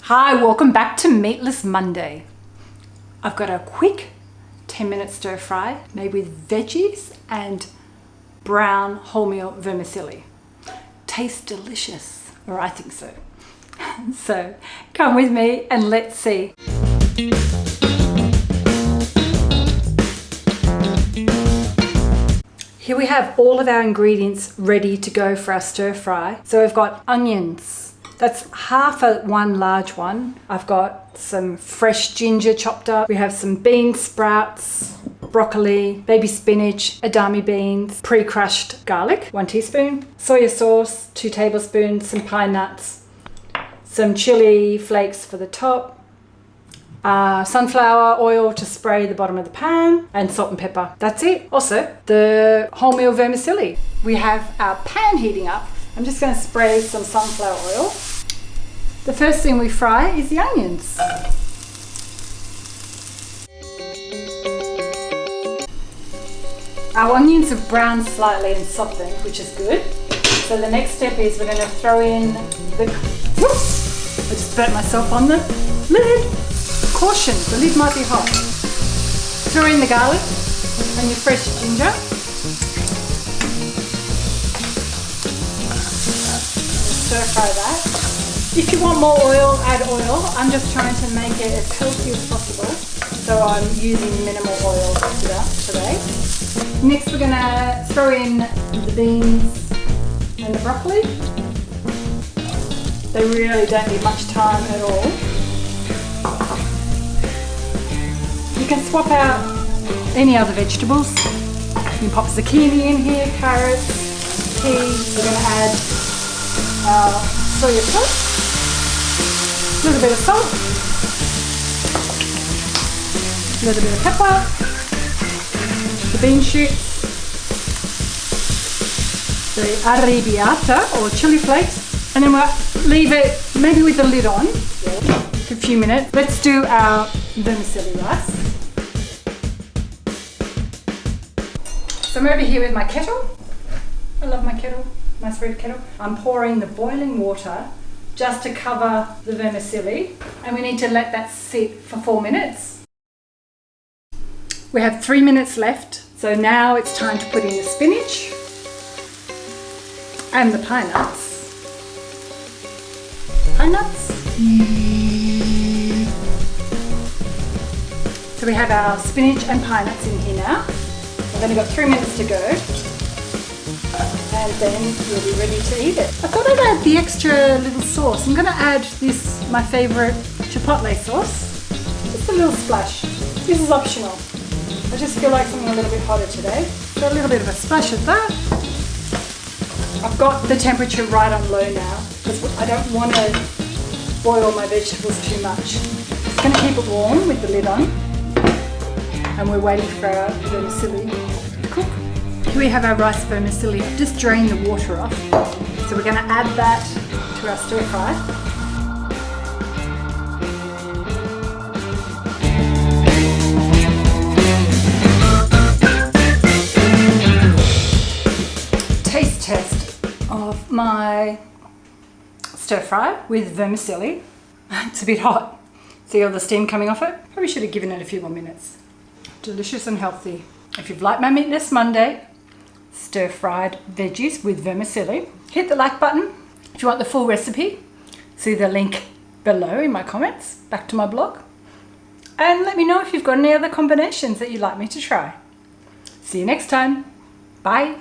Hi, welcome back to Meatless Monday. I've got a quick 10-minute stir fry made with veggies and brown wholemeal vermicelli. Tastes delicious, or I think so. So come with me and let's see. Here we have all of our ingredients ready to go for our stir fry. So we've got onions. That's half one large one. I've got some fresh ginger chopped up. We have some bean sprouts, broccoli, baby spinach, edamame beans, pre-crushed garlic, 1 teaspoon, soya sauce, 2 tablespoons, some pine nuts, some chili flakes for the top, sunflower oil to spray the bottom of the pan, and salt and pepper. That's it. Also, the wholemeal vermicelli. We have our pan heating up. I'm just going to spray some sunflower oil. The first thing we fry is the onions. Our onions have browned slightly and softened, which is good. So the next step is we're going to throw in the... Whoops! I just burnt myself on the lid. Caution, the lid might be hot. Throw in the garlic and your fresh ginger. Stir fry that. If you want more oil, add oil. I'm just trying to make it as healthy as possible, so I'm using minimal oil today. Next we're going to throw in the beans and the broccoli. They really don't need much time at all. You can swap out any other vegetables. You can pop zucchini in here, carrots, peas. We're going to add our soya sauce, a little bit of salt, a little bit of pepper, the bean shoots, the arrabbiata or chili flakes, and then we'll leave it maybe with the lid on for a few minutes. Let's do our vermicelli rice. So I'm over here with my kettle. I love my kettle, nice red kettle. I'm pouring the boiling water just to cover the vermicelli, and we need to let that sit for 4 minutes. We have 3 minutes left, so now it's time to put in the spinach and the pine nuts. Pine nuts. So we have our spinach and pine nuts in here now. We've only got 3 minutes to go, and then we'll be ready to eat it. I thought I'd add the extra little sauce. I'm going to add this, my favourite chipotle sauce. Just a little splash. This is optional. I just feel like something a little bit hotter today. So a little bit of a splash of that. I've got the temperature right on low now because I don't want to boil my vegetables too much. Just going to keep it warm with the lid on. And we're waiting for our vermicelli to cook. Here we have our rice vermicelli. I've just drained the water off. So we're going to add that to our stir fry. Taste test of my stir fry with vermicelli. It's a bit hot. See all the steam coming off it? Probably should have given it a few more minutes. Delicious and healthy. If you've liked my Meatless Monday, stir fried veggies with vermicelli, hit the like button. If you want the full recipe, see the link below in my comments, back to my blog. And let me know if you've got any other combinations that you'd like me to try. See you next time. Bye.